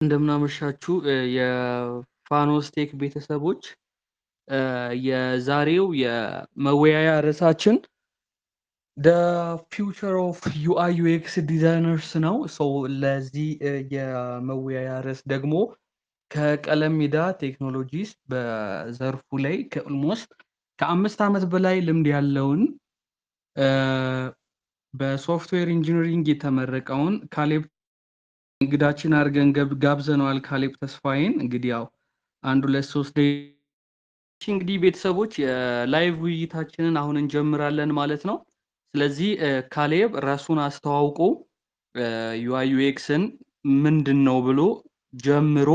እንደምናመሻችሁ የፋኖስ ቴክ ቤተሰቦች የዛሬው የመወያያ ርዕሳችን ደ ፊውቸር ኦፍ ዩአይ ዩኤክስ ዲዛይነርስ ነው። ለዚህ የመወያያ ርዕስ ደግሞ ከቀለም ሜዳ ቴክኖሎጂስ በዘርፉ ላይ ከኦልሞስት ከ5 ዓመት በላይ ልምድ ያለውን በሶፍትዌር ኢንጂነሪንግ የተመረቀውን ካሌብ እንግዳችን አድርገን ጋብዘነዋል። ካሌብ ተስፋዬን እንግዲህ ያው 1 2 3 እንግዲህ ቤተሰቦች የላይቭ ውይይታችንን አሁን እንጀምራለን ማለት ነው። ስለዚህ ካሌብ ራሱን አስተዋውቆ ዩአይ ዩኤክስን ምንድነው ብሎ ጀምሮ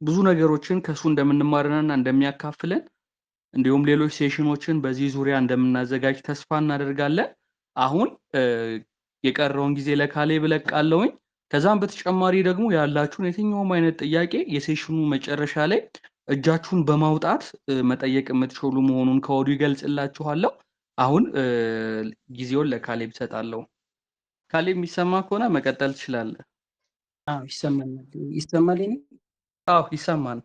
ብዙ ነገሮችን ከሱ እንደምንማርና እንደሚያካፍለን እንዲሁም ሌሎች ሴሽኖችን በዚህ ዙሪያ እንደምናዘጋጅ ተስፋ እናደርጋለን። አሁን የቀረውን ጊዜ ለካሌብ እለቃለሁኝ። ከዛም በተጨማሪ ደግሞ ያላችሁን የትኛውም አይነት ጥያቄ የሴሽኑ መጨረሻ ላይ እጃችሁን በማውጣት መጠየቅ የምትችሉ መሆኑን ከወዲሁ ይገልጽላችኋለሁ። አሁን ጊዜውን ለካሌብ እሰጣለሁ። ካሌብ የሚሰማ ከሆነ መቀጠል ትችላለህ። አዎ ይሰማኛል። ይሰማል? አዎ ይሰማል።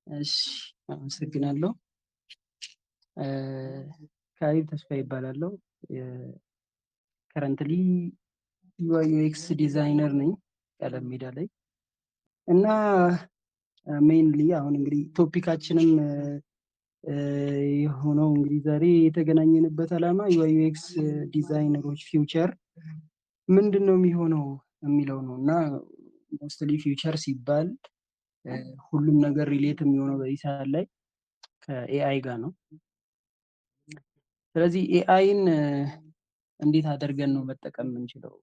እሺ አመሰግናለሁ። ካሌብ ተስፋ ይባላለሁ። ከረንትሊ ዩአይ ዩኤክስ ዲዛይነር ነኝ ቀለም ሜዳ ላይ እና ሜይንሊ አሁን እንግዲህ ቶፒካችንም የሆነው እንግዲህ ዛሬ የተገናኘንበት ዓላማ ዩአይ ዩኤክስ ዲዛይነሮች ፊውቸር ምንድን ነው የሚሆነው የሚለው ነው እና ሞስትሊ ፊውቸር ሲባል ሁሉም ነገር ሪሌት የሚሆነው በዚህ ሰዓት ላይ ከኤአይ ጋር ነው። ስለዚህ ኤአይን እንዴት አድርገን ነው መጠቀም የምንችለው?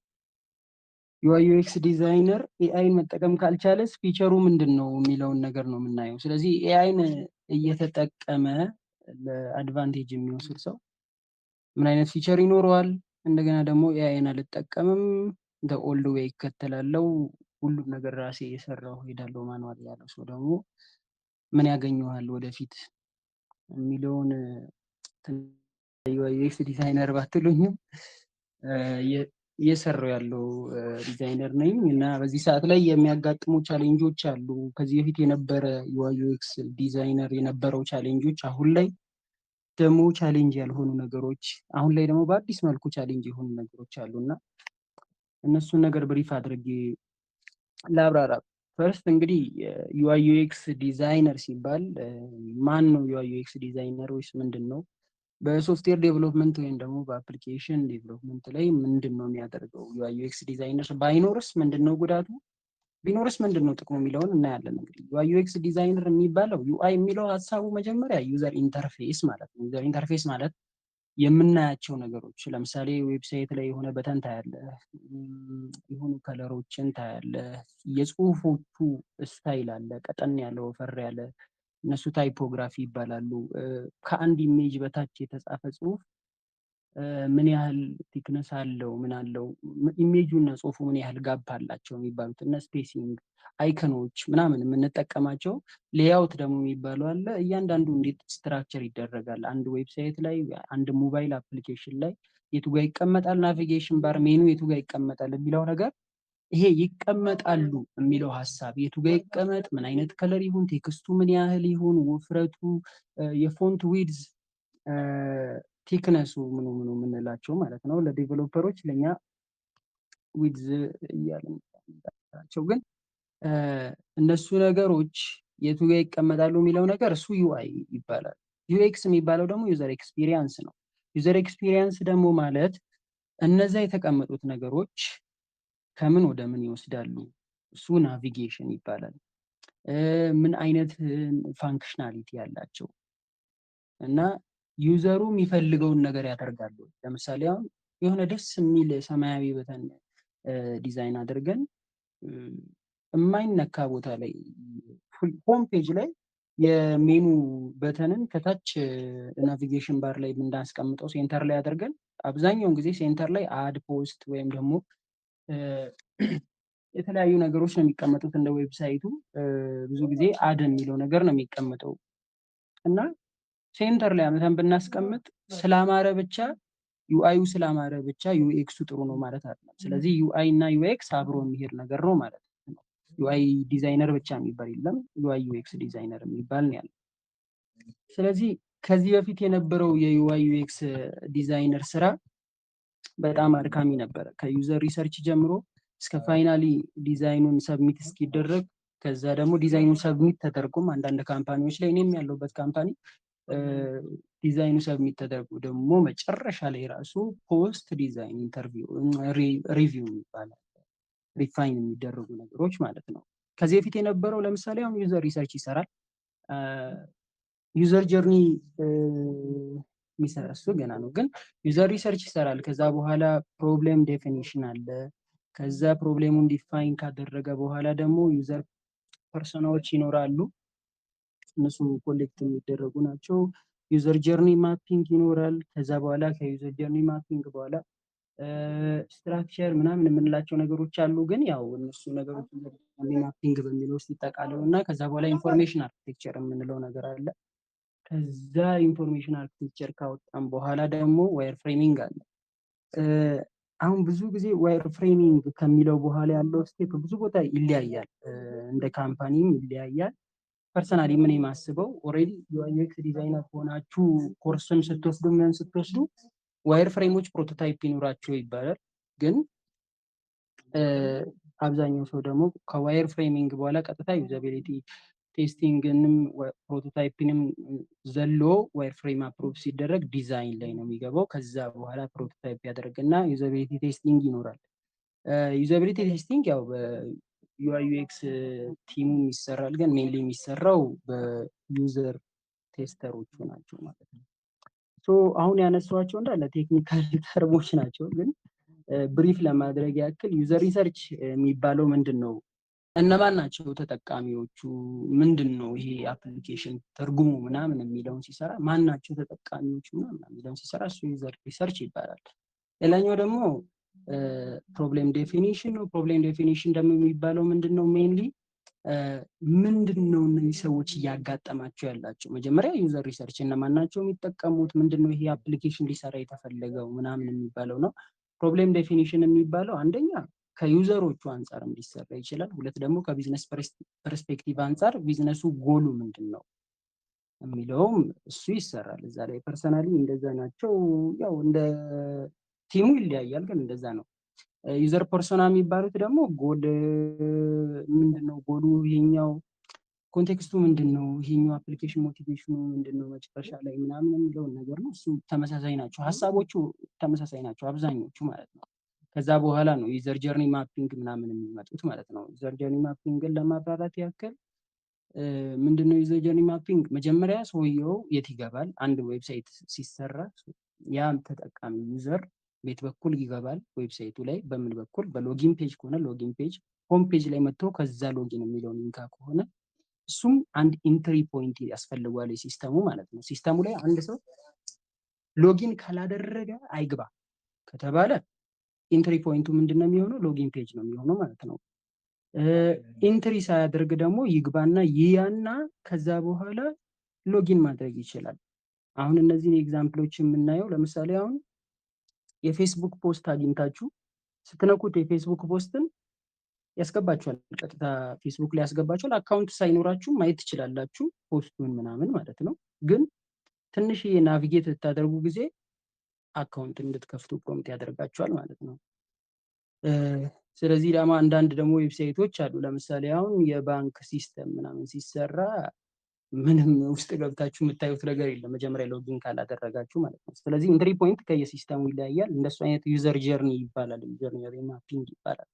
ዩአይ ዩኤክስ ዲዛይነር ኤአይን መጠቀም ካልቻለስ ፊቸሩ ምንድን ነው የሚለውን ነገር ነው የምናየው። ስለዚህ ኤአይን እየተጠቀመ ለአድቫንቴጅ የሚወስድ ሰው ምን አይነት ፊቸር ይኖረዋል? እንደገና ደግሞ ኤአይን አልጠቀምም ኦልድ ዌይ ይከተላለው ሁሉም ነገር ራሴ እየሰራሁ ሄዳለሁ ማኑዋል ያለው ሰው ደግሞ ምን ያገኘዋል ወደፊት የሚለውን ዩአይ ዩኤክስ ዲዛይነር ባትሉኝም እየሰራሁ ያለው ዲዛይነር ነኝ እና በዚህ ሰዓት ላይ የሚያጋጥሙ ቻሌንጆች አሉ። ከዚህ በፊት የነበረ ዩአይ ዩኤክስ ዲዛይነር የነበረው ቻሌንጆች አሁን ላይ ደግሞ ቻሌንጅ ያልሆኑ ነገሮች አሁን ላይ ደግሞ በአዲስ መልኩ ቻሌንጅ የሆኑ ነገሮች አሉና እነሱን ነገር ብሪፍ አድርጌ ላብራራ። ፈርስት እንግዲህ ዩአይ ዩኤክስ ዲዛይነር ሲባል ማን ነው? ዩአይ ዩኤክስ ዲዛይነር ወይስ ምንድን ነው? በሶፍትዌር ዴቨሎፕመንት ወይም ደግሞ በአፕሊኬሽን ዴቨሎፕመንት ላይ ምንድን ነው የሚያደርገው? ዩአይ ዩኤክስ ዲዛይነር ባይኖርስ ምንድን ነው ጉዳቱ? ቢኖርስ ምንድን ነው ጥቅሙ የሚለውን እናያለን። እንግዲህ ዩአይ ዩኤክስ ዲዛይነር የሚባለው ዩአይ የሚለው ሀሳቡ መጀመሪያ ዩዘር ኢንተርፌስ ማለት ነው። ዩዘር ኢንተርፌስ ማለት የምናያቸው ነገሮች ለምሳሌ ዌብሳይት ላይ የሆነ በተን ታያለ፣ የሆኑ ከለሮችን ታያለ፣ የጽሁፎቹ ስታይል አለ፣ ቀጠን ያለ ወፈር ያለ እነሱ ታይፖግራፊ ይባላሉ። ከአንድ ኢሜጅ በታች የተጻፈ ጽሁፍ ምን ያህል ቲክነስ አለው፣ ምን አለው፣ ኢሜጁ እና ጽሁፉ ምን ያህል ጋፕ አላቸው የሚባሉት እነ ስፔሲንግ፣ አይከኖች ምናምን የምንጠቀማቸው። ሌያውት ደግሞ የሚባለው አለ። እያንዳንዱ እንዴት ስትራክቸር ይደረጋል አንድ ዌብሳይት ላይ አንድ ሞባይል አፕሊኬሽን ላይ የቱ ጋር ይቀመጣል፣ ናቪጌሽን ባር ሜኑ የቱ ጋር ይቀመጣል የሚለው ነገር ይሄ ይቀመጣሉ የሚለው ሀሳብ የቱ ጋር ይቀመጥ፣ ምን አይነት ከለር ይሁን፣ ቴክስቱ ምን ያህል ይሁን፣ ውፍረቱ፣ የፎንት ዊድዝ፣ ቲክነሱ ምኑ ምኑ የምንላቸው ማለት ነው። ለዴቨሎፐሮች ለኛ ዊድዝ እያለንቸው ግን እነሱ ነገሮች የቱ ጋር ይቀመጣሉ የሚለው ነገር እሱ ዩአይ ይባላል። ዩኤክስ የሚባለው ደግሞ ዩዘር ኤክስፒሪየንስ ነው። ዩዘር ኤክስፒሪየንስ ደግሞ ማለት እነዛ የተቀመጡት ነገሮች ከምን ወደ ምን ይወስዳሉ፣ እሱ ናቪጌሽን ይባላል። ምን አይነት ፋንክሽናሊቲ ያላቸው እና ዩዘሩ የሚፈልገውን ነገር ያደርጋሉ። ለምሳሌ አሁን የሆነ ደስ የሚል ሰማያዊ በተን ዲዛይን አድርገን የማይነካ ቦታ ላይ ሆም ፔጅ ላይ የሜኑ በተንን ከታች ናቪጌሽን ባር ላይ እንዳስቀምጠው ሴንተር ላይ አድርገን አብዛኛውን ጊዜ ሴንተር ላይ አድ ፖስት ወይም ደግሞ የተለያዩ ነገሮች ነው የሚቀመጡት። እንደ ዌብሳይቱ ብዙ ጊዜ አድ የሚለው ነገር ነው የሚቀመጠው እና ሴንተር ላይ አመተን ብናስቀምጥ ስላማረ ብቻ ዩአዩ ስላማረ ብቻ ዩኤክሱ ጥሩ ነው ማለት አይደለም። ስለዚህ ዩአይ እና ዩኤክስ አብሮ የሚሄድ ነገር ነው ማለት ነው። ዩአይ ዲዛይነር ብቻ የሚባል የለም፣ ዩአይ ዩኤክስ ዲዛይነር የሚባል ነው ያለው። ስለዚህ ከዚህ በፊት የነበረው የዩአይ ዩኤክስ ዲዛይነር ስራ በጣም አድካሚ ነበረ። ከዩዘር ሪሰርች ጀምሮ እስከ ፋይናሊ ዲዛይኑን ሰብሚት እስኪደረግ፣ ከዛ ደግሞ ዲዛይኑን ሰብሚት ተደርጎም አንዳንድ ካምፓኒዎች ላይ እኔም ያለሁበት ካምፓኒ ዲዛይኑ ሰብሚት ተደርጎ ደግሞ መጨረሻ ላይ ራሱ ፖስት ዲዛይን ኢንተርቪው ሪቪው ይባላል፣ ሪፋይን የሚደረጉ ነገሮች ማለት ነው። ከዚህ በፊት የነበረው ለምሳሌ አሁን ዩዘር ሪሰርች ይሰራል፣ ዩዘር ጀርኒ የሚሰራ እሱ ገና ነው፣ ግን ዩዘር ሪሰርች ይሰራል። ከዛ በኋላ ፕሮብሌም ዴፊኒሽን አለ። ከዛ ፕሮብሌሙን ዲፋይን ካደረገ በኋላ ደግሞ ዩዘር ፐርሶናዎች ይኖራሉ፣ እነሱ ኮሌክት የሚደረጉ ናቸው። ዩዘር ጀርኒ ማፒንግ ይኖራል። ከዛ በኋላ ከዩዘር ጀርኒ ማፒንግ በኋላ ስትራክቸር ምናምን የምንላቸው ነገሮች አሉ፣ ግን ያው እነሱ ነገሮች ማፒንግ በሚለው ውስጥ ይጠቃለሉ እና ከዛ በኋላ ኢንፎርሜሽን አርኪቴክቸር የምንለው ነገር አለ። ከዛ ኢንፎርሜሽን አርኪቴክቸር ካወጣን በኋላ ደግሞ ዋየር ፍሬሚንግ አለ። አሁን ብዙ ጊዜ ዋየር ፍሬሚንግ ከሚለው በኋላ ያለው ስቴፕ ብዙ ቦታ ይለያያል፣ እንደ ካምፓኒም ይለያያል። ፐርሰናሊ ምን የማስበው ኦልሬዲ ዩአይ ዩኤክስ ዲዛይነር ሆናችሁ ኮርስን ስትወስዱ ምን ስትወስዱ ዋየር ፍሬሞች ፕሮቶታይፕ ይኖራቸው ይባላል። ግን አብዛኛው ሰው ደግሞ ከዋየር ፍሬሚንግ በኋላ ቀጥታ ዩዛቢሊቲ ቴስቲንግንም ፕሮቶታይፕንም ዘሎ ዋየር ፍሬም አፕሮቭ ሲደረግ ዲዛይን ላይ ነው የሚገባው። ከዛ በኋላ ፕሮቶታይፕ ያደርግና ዩዛቢሊቲ ቴስቲንግ ይኖራል። ዩዛቢሊቲ ቴስቲንግ ያው በዩአይ ዩኤክስ ቲሙ ይሰራል፣ ግን ሜንሊ የሚሰራው በዩዘር ቴስተሮቹ ናቸው ማለት ነው። ሶ አሁን ያነሷቸው እንዳለ ቴክኒካል ተርሞች ናቸው፣ ግን ብሪፍ ለማድረግ ያክል ዩዘር ሪሰርች የሚባለው ምንድን ነው፣ እነማን ናቸው ተጠቃሚዎቹ፣ ምንድን ነው ይሄ አፕሊኬሽን ትርጉሙ ምናምን የሚለውን ሲሰራ፣ ማን ናቸው ተጠቃሚዎቹ ምናምን የሚለውን ሲሰራ እሱ ዩዘር ሪሰርች ይባላል። ሌላኛው ደግሞ ፕሮብሌም ዴፊኒሽን ነው። ፕሮብሌም ዴፊኒሽን ደግሞ የሚባለው ምንድን ነው፣ ሜንሊ ምንድን ነው እነዚህ ሰዎች እያጋጠማቸው ያላቸው፣ መጀመሪያ ዩዘር ሪሰርች እነማን ናቸው የሚጠቀሙት፣ ምንድን ነው ይሄ አፕሊኬሽን ሊሰራ የተፈለገው ምናምን የሚባለው ነው። ፕሮብሌም ዴፊኒሽን የሚባለው አንደኛ ከዩዘሮቹ አንጻርም ሊሰራ ይችላል፣ ሁለት ደግሞ ከቢዝነስ ፐርስፔክቲቭ አንጻር ቢዝነሱ ጎሉ ምንድን ነው የሚለውም እሱ ይሰራል እዛ ላይ። ፐርሰናሊ እንደዛ ናቸው። ያው እንደ ቲሙ ይለያያል፣ ግን እንደዛ ነው። ዩዘር ፐርሶና የሚባሉት ደግሞ ጎል ምንድን ነው፣ ጎሉ ይሄኛው ኮንቴክስቱ ምንድን ነው፣ ይሄኛው አፕሊኬሽን ሞቲቬሽኑ ምንድን ነው መጨረሻ ላይ ምናምን የሚለውን ነገር ነው። እሱ ተመሳሳይ ናቸው፣ ሀሳቦቹ ተመሳሳይ ናቸው አብዛኞቹ ማለት ነው። ከዛ በኋላ ነው ዩዘር ጀርኒ ማፒንግ ምናምን የሚመጡት ማለት ነው። ዩዘር ጀርኒ ማፒንግን ለማብራራት ያክል ምንድነው ዩዘር ጀርኒ ማፒንግ፣ መጀመሪያ ሰውየው የት ይገባል፣ አንድ ዌብሳይት ሲሰራ ያ ተጠቃሚ ዩዘር ቤት በኩል ይገባል ዌብሳይቱ ላይ፣ በምን በኩል በሎጊን ፔጅ ከሆነ ሎጊን ፔጅ፣ ሆም ፔጅ ላይ መጥቶ ከዛ ሎጊን የሚለውን ይንካ ከሆነ እሱም አንድ ኢንትሪ ፖይንት ያስፈልጓል ሲስተሙ ማለት ነው። ሲስተሙ ላይ አንድ ሰው ሎጊን ካላደረገ አይግባ ከተባለ ኢንትሪ ፖይንቱ ምንድነው የሚሆነው፣ ሎጊን ፔጅ ነው የሚሆነው ማለት ነው። ኢንትሪ ሳያደርግ ደግሞ ይግባና ይያና ከዛ በኋላ ሎጊን ማድረግ ይችላል። አሁን እነዚህን ኤግዛምፕሎች የምናየው ለምሳሌ አሁን የፌስቡክ ፖስት አግኝታችሁ ስትነኩት የፌስቡክ ፖስትን ያስገባችኋል፣ ቀጥታ ፌስቡክ ላይ ያስገባችኋል። አካውንት ሳይኖራችሁ ማየት ትችላላችሁ ፖስቱን ምናምን ማለት ነው። ግን ትንሽ ናቪጌት ብታደርጉ ጊዜ አካውንት እንድትከፍቱ ፕሮምፕት ያደርጋችኋል ማለት ነው። ስለዚህ ደግሞ አንዳንድ ደግሞ ዌብሳይቶች አሉ፣ ለምሳሌ አሁን የባንክ ሲስተም ምናምን ሲሰራ ምንም ውስጥ ገብታችሁ የምታዩት ነገር የለም መጀመሪያ ሎጊን ካላደረጋችሁ ማለት ነው። ስለዚህ ኢንትሪ ፖይንት ከየሲስተሙ ይለያያል። እንደሱ አይነት ዩዘር ጀርኒ ይባላል፣ ዩዘር ጀርኒ ማፒንግ ይባላል።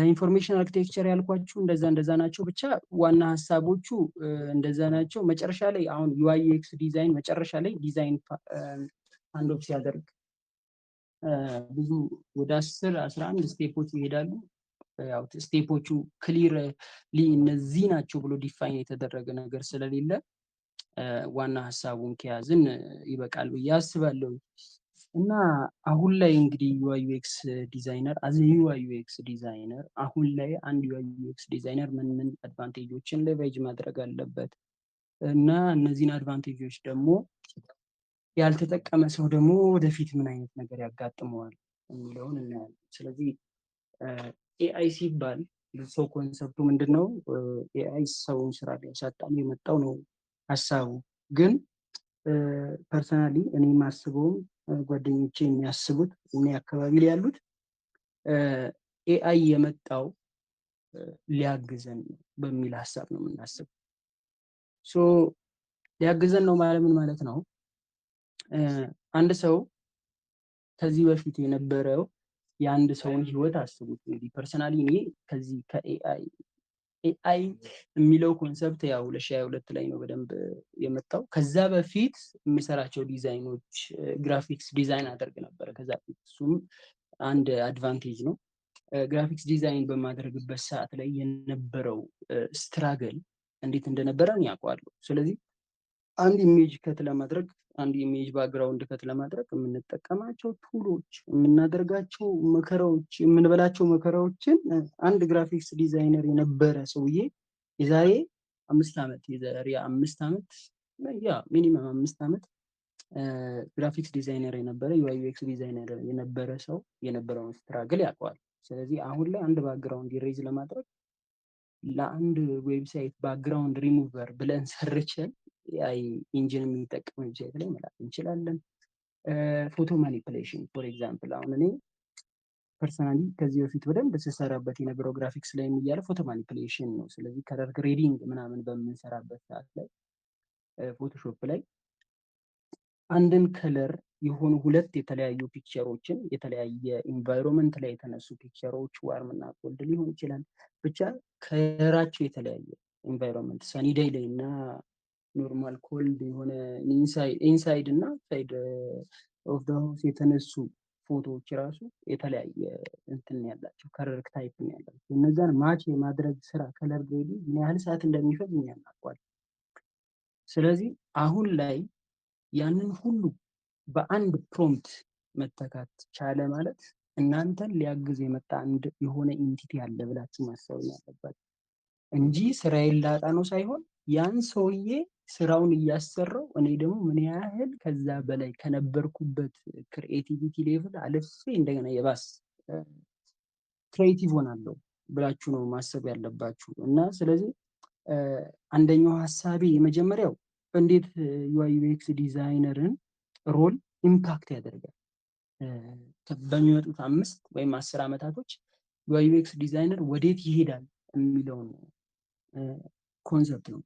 ኢንፎርሜሽን አርኪቴክቸር ያልኳችሁ እንደዛ ናቸው። ብቻ ዋና ሀሳቦቹ እንደዛ ናቸው። መጨረሻ ላይ አሁን ዩአይ ዩኤክስ ዲዛይን መጨረሻ ላይ ዲዛይን አንድ ኦፍ ሲያደርግ ብዙ ወደ 10-11 ስቴፖች ይሄዳሉ። ያው ስቴፖቹ ክሊር እነዚህ ናቸው ብሎ ዲፋይን የተደረገ ነገር ስለሌለ ዋና ሀሳቡን ከያዝን ይበቃል ብዬ አስባለሁ። እና አሁን ላይ እንግዲህ ዩአይ ዩኤክስ ዲዛይነር ዩአይ ዩኤክስ ዲዛይነር አሁን ላይ አንድ ዩአይ ዩኤክስ ዲዛይነር ምን አድቫንቴጆችን ሌቨሬጅ ማድረግ አለበት እና እነዚህን አድቫንቴጆች ደግሞ ያልተጠቀመ ሰው ደግሞ ወደፊት ምን አይነት ነገር ያጋጥመዋል የሚለውን እናያለን። ስለዚህ ኤአይ ሲባል ሰው ኮንሰፕቱ ምንድን ነው? ኤአይ ሰውን ስራ ሊያሳጣ የመጣው ነው ሀሳቡ። ግን ፐርሰናሊ እኔ የማስበውም ጓደኞቼ የሚያስቡት እኔ አካባቢ ላይ ያሉት ኤአይ የመጣው ሊያግዘን ነው በሚል ሀሳብ ነው የምናስበው። ሶ ሊያግዘን ነው ማለት ምን ማለት ነው? አንድ ሰው ከዚህ በፊት የነበረው የአንድ ሰውን ህይወት አስቡት። እንግዲህ ፐርሰናሊ እኔ ከዚህ ከኤአይ የሚለው ኮንሰፕት ያው 2022 ላይ ነው በደንብ የመጣው። ከዛ በፊት የምሰራቸው ዲዛይኖች ግራፊክስ ዲዛይን አደርግ ነበረ ከዛ በፊት። እሱም አንድ አድቫንቴጅ ነው። ግራፊክስ ዲዛይን በማድረግበት ሰዓት ላይ የነበረው ስትራግል እንዴት እንደነበረ እኔ አውቀዋለሁ። ስለዚህ አንድ ኢሜጅ ከት ለማድረግ አንድ ኢሜጅ ባክግራውንድ ከት ለማድረግ የምንጠቀማቸው ቱሎች፣ የምናደርጋቸው መከራዎች፣ የምንበላቸው መከራዎችን አንድ ግራፊክስ ዲዛይነር የነበረ ሰውዬ የዛሬ 5 ዓመት ሚኒመም 5 ዓመት ግራፊክስ ዲዛይነር የነበረ ዩአይ ዩኤክስ ዲዛይነር የነበረ ሰው የነበረውን ስትራግል ያውቀዋል። ስለዚህ አሁን ላይ አንድ ባክግራውንድ ኢሬዝ ለማድረግ ለአንድ ዌብሳይት ባክግራውንድ ሪሙቨር ብለን ሰርቸን ኤአይ ኢንጂን የሚጠቀም ዌብሳይት ላይ መላክ እንችላለን። ፎቶ ማኒፕሌሽን ፎር ኤግዛምፕል አሁን እኔ ፐርሰናሊ ከዚህ በፊት በደንብ ስሰራበት የነበረው ግራፊክስ ላይ እያለ ፎቶ ማኒፕሌሽን ነው። ስለዚህ ከለር ግሬዲንግ ምናምን በምንሰራበት ሰዓት ላይ ፎቶሾፕ ላይ አንድን ከለር የሆኑ ሁለት የተለያዩ ፒክቸሮችን የተለያየ ኢንቫይሮንመንት ላይ የተነሱ ፒክቸሮች ዋርም እና ኮልድ ሊሆን ይችላል። ብቻ ከለራቸው የተለያየ ኢንቫይሮንመንት ሰኒ ዴይ ላይ እና ኖርማል ኮልድ የሆነ ኢንሳይድ እና ሳይድ ኦፍ ዘ ሃውስ የተነሱ ፎቶዎች ራሱ የተለያየ እንትን ያላቸው ከለር ታይፕ ነው ያላቸው። እነዛን ማች የማድረግ ስራ ከለር ግሬዲንግ ምን ያህል ሰዓት እንደሚፈጅ እኛ እናውቀዋለን። ስለዚህ አሁን ላይ ያንን ሁሉ በአንድ ፕሮምፕት መተካት ቻለ ማለት እናንተን ሊያግዝ የመጣ አንድ የሆነ ኢንቲቲ አለ ብላችሁ ማሰብ ያለባችሁ እንጂ ስራዬን ላጣ ነው ሳይሆን ያን ሰውዬ ስራውን እያሰራው እኔ ደግሞ ምን ያህል ከዛ በላይ ከነበርኩበት ክሪኤቲቪቲ ሌቭል አልፌ እንደገና የባስ ክሬቲቭ ሆናለሁ ብላችሁ ነው ማሰብ ያለባችሁ። እና ስለዚህ አንደኛው ሀሳቤ የመጀመሪያው እንዴት ዩአይ ዩኤክስ ዲዛይነርን ሮል ኢምፓክት ያደርጋል በሚመጡት 5 ወይም 10 ዓመታቶች ዩአይ ዩኤክስ ዲዛይነር ወዴት ይሄዳል የሚለውን ኮንሰፕት ነው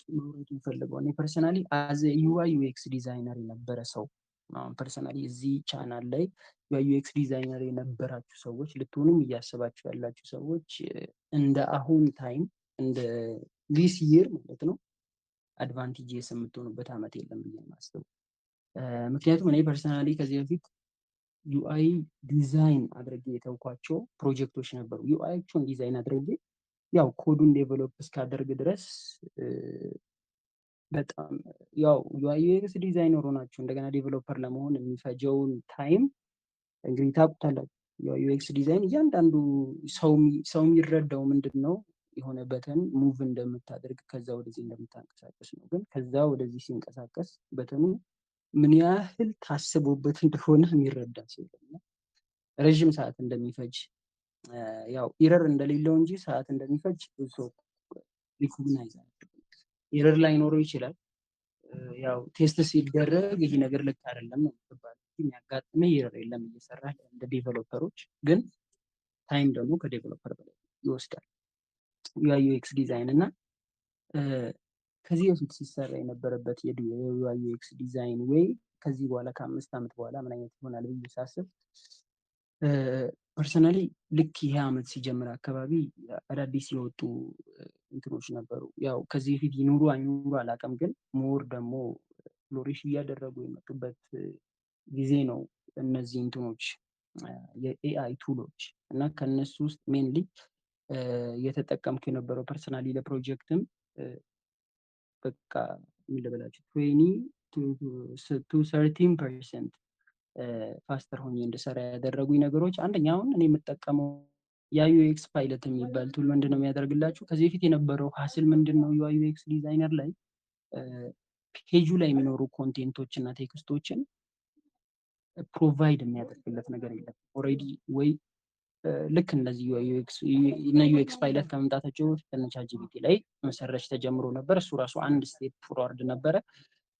ማውራት የምፈልገው። እኔ ፐርሰናሊ አዘ ዩአይ ዩኤክስ ዲዛይነር የነበረ ሰው አሁን ፐርሰናሊ እዚህ ቻናል ላይ ዩአይ ዩኤክስ ዲዛይነር የነበራችሁ ሰዎች ልትሆኑም እያሰባችሁ ያላችሁ ሰዎች እንደ አሁን ታይም እንደ ዲስ ይር ማለት ነው አድቫንቴጅ የምትሆኑበት ዓመት የለም ብዬ የማስበው። ምክንያቱም እኔ ፐርሰናሊ ከዚህ በፊት ዩአይ ዲዛይን አድርጌ የተውኳቸው ፕሮጀክቶች ነበሩ። ዩአይዎቹን ዲዛይን አድርጌ ያው ኮዱን ዴቨሎፕ እስካደርግ ድረስ በጣም ያው ዩአይ ዩኤክስ ዲዛይነር ሆናችሁ እንደገና ዴቨሎፐር ለመሆን የሚፈጀውን ታይም እንግዲህ ታውቁታላችሁ። ዩአይ ዩኤክስ ዲዛይን እያንዳንዱ ሰው የሚረዳው ምንድን ነው የሆነ በተን ሙቭ እንደምታደርግ ከዛ ወደዚህ እንደምታንቀሳቀስ ነው። ግን ከዛ ወደዚህ ሲንቀሳቀስ በተኑ ምን ያህል ታስቦበት እንደሆነ የሚረዳ ሰው የለም። ረዥም ሰዓት እንደሚፈጅ ያው ኢረር እንደሌለው እንጂ ሰዓት እንደሚፈጅ ብዙ ሪኮግናይዝ አያደርግም። ኢረር ላይኖረው ይችላል። ያው ቴስት ሲደረግ ይሄ ነገር ልክ አይደለም ነው የሚባለው። የሚያጋጥመ ኢረር የለም እየሰራ እንደ ዴቨሎፐሮች። ግን ታይም ደግሞ ከዴቨሎፐር በላይ ይወስዳል ዩአይ ዩኤክስ ዲዛይን እና ከዚህ በፊት ሲሰራ የነበረበት የዩአይ ዩኤክስ ዲዛይን ወይ ከዚህ በኋላ ከ5 ዓመት በኋላ ምን አይነት ይሆናል ብዬ ሳስብ ፐርሰናሊ ልክ ይሄ ዓመት ሲጀምር አካባቢ አዳዲስ የወጡ እንትኖች ነበሩ። ያው ከዚህ በፊት ይኑሩ አይኑሩ አላውቅም፣ ግን ሞር ደግሞ ፍሎሪሽ እያደረጉ የመጡበት ጊዜ ነው እነዚህ እንትኖች የኤአይ ቱሎች እና ከነሱ ውስጥ ሜንሊ እየተጠቀምኩ የነበረው ፐርሰናሊ ለፕሮጀክትም በቃ ምን ልበላችሁ 20 to 13% ፋስተር ሆኜ እንድሰራ ያደረጉኝ ነገሮች አንደኛውን እኔ የምጠቀመው ዩአይ ዩኤክስ ፓይለት የሚባል ቱል ምንድነው የሚያደርግላችሁ ከዚህ በፊት የነበረው ሀስል ምንድነው ዩአይ ዩኤክስ ዲዛይነር ላይ ፔጁ ላይ የሚኖሩ ኮንቴንቶች እና ቴክስቶችን ፕሮቫይድ የሚያደርግለት ነገር የለም። ኦልሬዲ ወይ ልክ እነዚህ ዩኤክስ ፓይለት ከመምጣታቸው በፊት እነ ቻትጂፒቲ ላይ መሰረች ተጀምሮ ነበር። እሱ ራሱ አንድ ስቴፕ ፎርዋርድ ነበረ።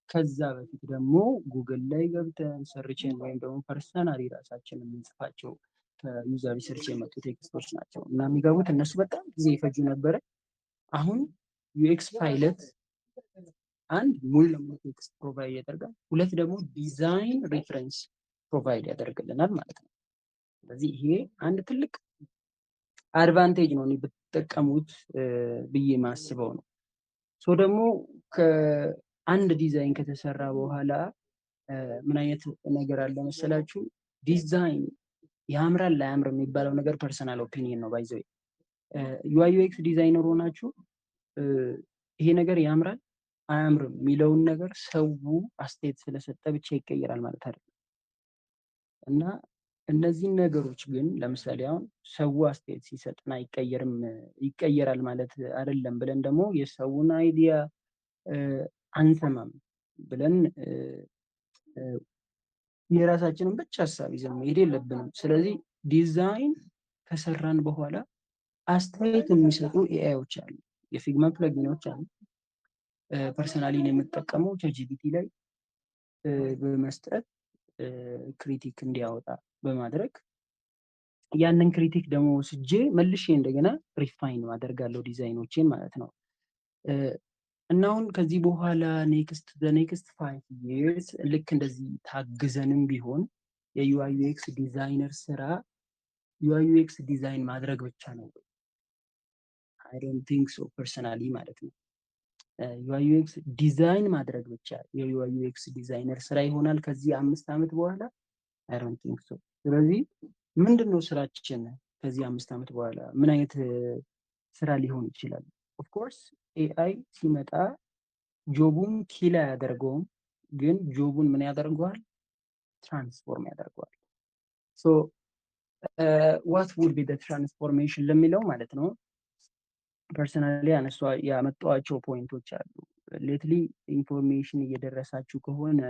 ከዛ በፊት ደግሞ ጉግል ላይ ገብተን ሰርችን ወይም ደግሞ ፐርሰናሊ ራሳችን የምንጽፋቸው ከዩዘር ሪሰርች የመጡ ቴክስቶች ናቸው እና የሚገቡት እነሱ በጣም ጊዜ ይፈጁ ነበረ። አሁን ዩኤክስ ፓይለት አንድ ሙሉ ለሙሉ ቴክስት ፕሮቫይድ ያደርጋል፣ ሁለት ደግሞ ዲዛይን ሪፍረንስ ፕሮቫይድ ያደርግልናል ማለት ነው። ስለዚህ ይሄ አንድ ትልቅ አድቫንቴጅ ነው ብትጠቀሙት ብዬ ማስበው ነው። ሶ ደግሞ ከአንድ ዲዛይን ከተሰራ በኋላ ምን አይነት ነገር አለ መሰላችሁ? ዲዛይን ያምራል ላያምር የሚባለው ነገር ፐርሰናል ኦፒኒየን ነው። ባይዘው ዩአይ ዩኤክስ ዲዛይነር ሆናችሁ ይሄ ነገር ያምራል አያምርም የሚለውን ነገር ሰው አስተያየት ስለሰጠ ብቻ ይቀየራል ማለት አይደለም። እና እነዚህን ነገሮች ግን ለምሳሌ አሁን ሰው አስተያየት ሲሰጥና ይቀየራል ማለት አይደለም ብለን ደግሞ የሰውን አይዲያ አንሰማም ብለን የራሳችንን ብቻ ሀሳብ ይዘን መሄድ የለብንም። ስለዚህ ዲዛይን ከሰራን በኋላ አስተያየት የሚሰጡ ኤአይዎች አሉ፣ የፊግማ ፕለጊኖች አሉ። ፐርሰናሊ የምጠቀመው ቻትጂፒቲ ላይ በመስጠት ክሪቲክ እንዲያወጣ በማድረግ ያንን ክሪቲክ ደግሞ ወስጄ መልሼ እንደገና ሪፋይን አደርጋለሁ ዲዛይኖችን ማለት ነው። እና አሁን ከዚህ በኋላ ኔክስት 5 years ልክ እንደዚህ ታግዘንም ቢሆን የዩአይ ዩኤክስ ዲዛይነር ስራ ዩአይ ዩኤክስ ዲዛይን ማድረግ ብቻ ነው? አይ ዶንት ቲንክ ሶ ፐርሰናሊ ማለት ነው። ዩአይ ዩኤክስ ዲዛይን ማድረግ ብቻ የዩአይ ዩኤክስ ዲዛይነር ስራ ይሆናል ከዚህ 5 ዓመት በኋላ? አይ ዶንት ቲንክ ሶ። ስለዚህ ምንድነው ስራችን ከዚህ 5 ዓመት በኋላ ምን አይነት ስራ ሊሆን ይችላል? ኦፍ ኮርስ ኤአይ ሲመጣ ጆቡን ኪል አያደርገውም፣ ግን ጆቡን ምን ያደርገዋል? ትራንስፎርም ያደርገዋል። ሶ ዋት ውድ ቢ ትራንስፎርሜሽን ለሚለው ማለት ነው ፐርሰናሊ ያመጣኋቸው ፖይንቶች አሉ። ሌትሊ ኢንፎርሜሽን እየደረሳችሁ ከሆነ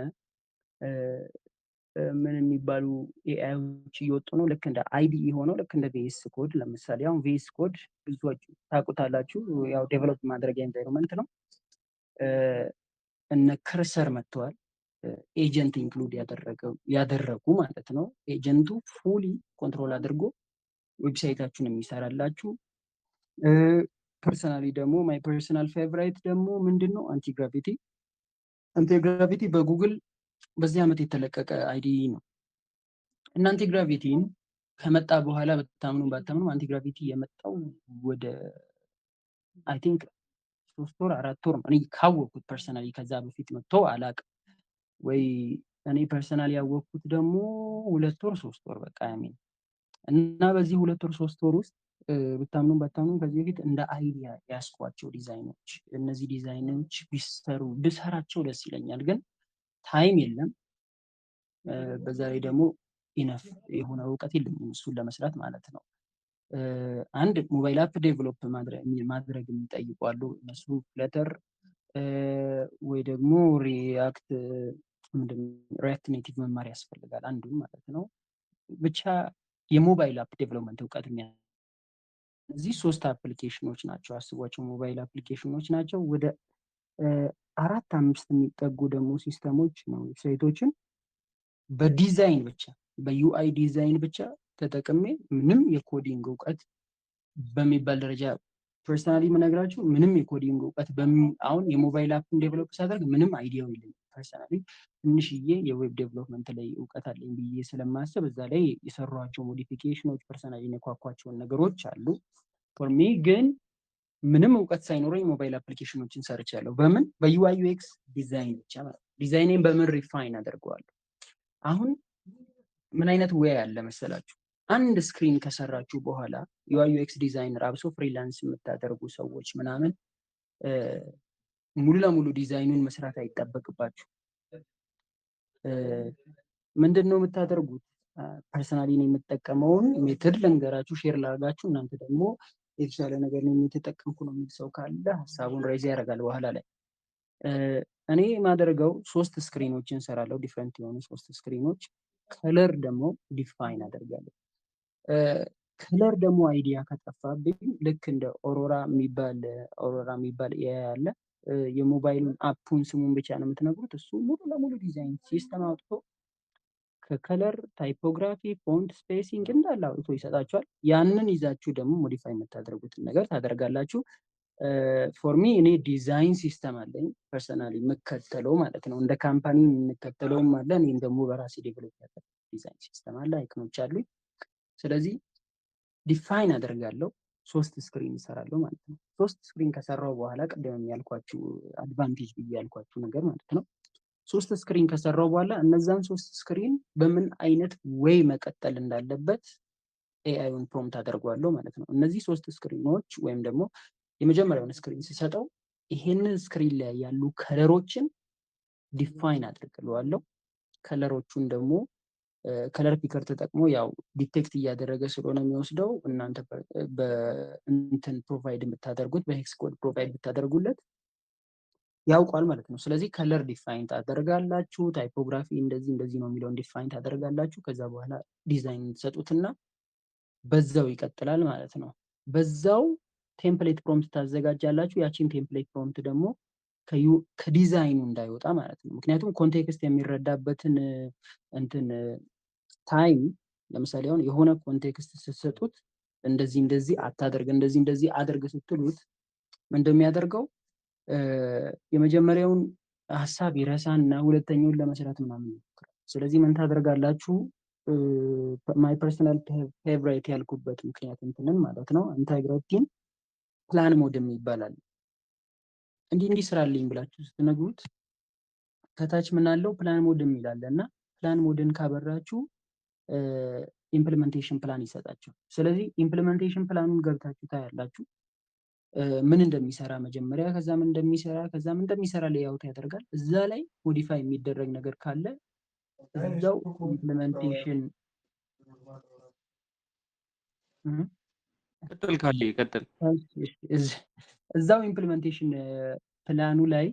ምን የሚባሉ ኤአይዎች እየወጡ ነው። ልክ እንደ አይዲኢ ሆነው ልክ እንደ ቪኤስ ኮድ። ለምሳሌ አሁን ቪኤስ ኮድ ብዙዎች ታውቁታላችሁ፣ ያው ዴቨሎፕ ማድረጊያ ኤንቫይሮንመንት ነው። እነ ከርሰር መጥተዋል፣ ኤጀንት ኢንክሉድ ያደረጉ ማለት ነው። ኤጀንቱ ፉሊ ኮንትሮል አድርጎ ዌብሳይታችሁን የሚሰራላችሁ። ፐርሰናሊ ደግሞ ማይ ፐርሰናል ፌቨራይት ደግሞ ምንድን ነው? አንቲግራቪቲ። አንቲግራቪቲ በጉግል በዚህ ዓመት የተለቀቀ አይዲኢ ነው እና አንቲግራቪቲን ከመጣ በኋላ በታምኑ ባታምኑ አንቲግራቪቲ የመጣው ወደ አይ ቲንክ 3 ወር 4 ወር እኔ ካወቅኩት ፐርሰናሊ። ከዛ በፊት መጥቶ አላቅም ወይ እኔ ፐርሰናሊ ያወቅኩት ደግሞ 2 ወር 3 ወር በቃ ያሚን እና በዚህ 2 ወር 3 ወር ውስጥ ብታምኑ ባታምኑ ከዚህ በፊት እንደ አይዲያ ያስኳቸው ዲዛይኖች እነዚህ ዲዛይኖች ብሰራቸው ደስ ይለኛል፣ ግን ታይም የለም። በዛ ላይ ደግሞ ኢነፍ የሆነ እውቀት የለኝም እሱን ለመስራት ማለት ነው። አንድ ሞባይል አፕ ዴቨሎፕ ማድረግ የሚጠይቁ አሉ። እነሱ ፍለተር ወይ ደግሞ ሪያክት ኔቲቭ መማር ያስፈልጋል አንዱን ማለት ነው። ብቻ የሞባይል አፕ ዴቨሎፕመንት እውቀት እነዚህ 3 አፕሊኬሽኖች ናቸው። አስቧቸው፣ ሞባይል አፕሊኬሽኖች ናቸው። ወደ 4-5 የሚጠጉ ደግሞ ሲስተሞች ነው ዌብሳይቶችን በዲዛይን ብቻ በዩአይ ዲዛይን ብቻ ተጠቅሜ ምንም የኮዲንግ እውቀት በሚባል ደረጃ ፐርሰናሊ የምነግራችሁ ምንም የኮዲንግ እውቀት አሁን የሞባይል አፕን ዴቨሎፕ ሳደርግ ምንም አይዲያው የለኝም። ፐርሰናሊ ትንሽዬ የዌብ ዴቨሎፕመንት ላይ እውቀት አለኝ ብዬ ስለማስብ እዛ ላይ የሰሯቸው ሞዲፊኬሽኖች ፐርሰናሊ የኳኳቸውን ነገሮች አሉ። ፎር ሚ ግን ምንም እውቀት ሳይኖረኝ ሞባይል አፕሊኬሽኖችን ሰርቻለሁ። በምን? በዩአይ ዩኤክስ ዲዛይን ብቻ ማለት ነው። ዲዛይኔን በምን ሪፋይን አደርገዋለሁ? አሁን ምን አይነት ወይ አለ መሰላችሁ? አንድ ስክሪን ከሰራችሁ በኋላ ዩአይ ዩኤክስ ዲዛይነር አብሶ ፍሪላንስ የምታደርጉ ሰዎች ምናምን ሙሉ ለሙሉ ዲዛይኑን መስራት አይጠበቅባችሁ። ምንድን ነው የምታደርጉት? ፐርሰናሊ የምጠቀመውን ሜትድ ልንገራችሁ፣ ሼር ላርጋችሁ። እናንተ ደግሞ የተሻለ ነገር ነው የተጠቀምኩ ነው የሚል ሰው ካለ ሀሳቡን ሬዝ ያደርጋል በኋላ ላይ። እኔ የማደርገው 3 ስክሪኖችን ሰራለሁ፣ ዲፍረንት የሆኑ 3 ስክሪኖች። ከለር ደግሞ ዲፋይን አደርጋለሁ። ከለር ደግሞ አይዲያ ከጠፋብኝ ልክ እንደ ኦሮራ የሚባል ኤአይ አለ። የሞባይሉን አፑን ስሙን ብቻ ነው የምትነግሩት። እሱ ሙሉ ለሙሉ ዲዛይን ሲስተም አውጥቶ ከከለር ታይፖግራፊ፣ ፎንት፣ ስፔሲንግ እንዳለ አውጥቶ ይሰጣችኋል። ያንን ይዛችሁ ደግሞ ሞዲፋይ የምታደርጉትን ነገር ታደርጋላችሁ። ፎርሚ እኔ ዲዛይን ሲስተም አለኝ ፐርሰናሊ የምከተለው ማለት ነው። እንደ ካምፓኒ የምንከተለውም አለ። እኔም ደግሞ በራሴ ዴቨሎፕ ያደረኩት ዲዛይን ሲስተም አለ፣ አይክኖች አሉኝ። ስለዚህ ዲፋይን አደርጋለሁ፣ 3 ስክሪን እሰራለሁ ማለት ነው። 3 ስክሪን ከሰራው በኋላ ቅድም ያልኳችሁ አድቫንቴጅ ብዬ ያልኳችሁ ነገር ማለት ነው። 3 ስክሪን ከሰራው በኋላ እነዛን 3 ስክሪን በምን አይነት ዌይ መቀጠል እንዳለበት ኤአይውን ፕሮምፕት አደርጓለሁ ማለት ነው። እነዚህ 3 ስክሪኖች ወይም ደግሞ የመጀመሪያውን ስክሪን ሲሰጠው ይሄንን ስክሪን ላይ ያሉ ከለሮችን ዲፋይን አድርግለዋለሁ። ከለሮቹን ደግሞ ከለር ፒከር ተጠቅሞ ያው ዲቴክት እያደረገ ስለሆነ የሚወስደው እናንተ በእንትን ፕሮቫይድ የምታደርጉት በሄክስ ኮድ ፕሮቫይድ ብታደርጉለት ያውቋል ማለት ነው። ስለዚህ ከለር ዲፋይን ታደርጋላችሁ። ታይፖግራፊ እንደዚህ ነው የሚለውን ዲፋይን ታደርጋላችሁ። ከዛ በኋላ ዲዛይን ትሰጡትና በዛው ይቀጥላል ማለት ነው። በዛው ቴምፕሌት ፕሮምፕት ታዘጋጃላችሁ። ያቺን ቴምፕሌት ፕሮምፕት ደግሞ ከዲዛይኑ እንዳይወጣ ማለት ነው። ምክንያቱም ኮንቴክስት የሚረዳበትን እንትን ታይም ለምሳሌ አሁን የሆነ ኮንቴክስት ስትሰጡት እንደዚህ አታደርግ እንደዚህ አድርግ ስትሉት እንደሚያደርገው የመጀመሪያውን ሀሳብ ይረሳና ሁለተኛውን ለመስራት ምናምን ይሞክራል። ስለዚህ ምን ታደርጋላችሁ? ማይ ፐርሰናል ፌቨራይት ያልኩበት ምክንያት እንትንን ማለት ነው ኢንተግሬቲንግ ፕላን ሞድ ይባላል። እንዲህ ስራልኝ ብላችሁ ስትነግሩት ከታች ምን አለው ፕላን ሞድ የሚላል እና ፕላን ሞድን ካበራችሁ ኢምፕሊሜንቴሽን ፕላን ይሰጣችሁ። ስለዚህ ኢምፕሊሜንቴሽን ፕላኑን ገብታችሁ ታያላችሁ ምን እንደሚሰራ መጀመሪያ፣ ከዛ ምን እንደሚሰራ ሌያውት ያደርጋል። እዛ ላይ ሞዲፋይ የሚደረግ ነገር ካለ እዛው ኢምፕሊሜንቴሽን ቀጥል። እዛው ኢምፕሊሜንቴሽን ፕላኑ ላይ